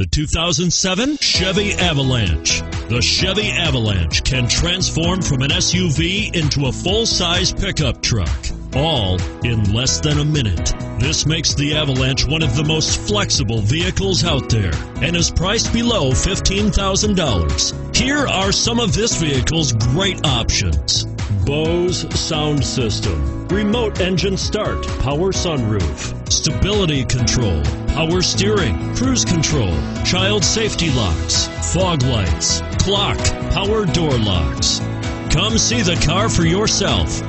The 2007 Chevy Avalanche. The Chevy Avalanche can transform from an SUV into a full-size pickup truck, all in less than a minute. This makes the Avalanche one of the most flexible vehicles out there and is priced below $15,000. Here are some of this vehicle's great options: Bose sound system, remote engine start, power sunroof, stability control, power steering, cruise control, child safety locks, fog lights, clock, power door locks. Come see the car for yourself.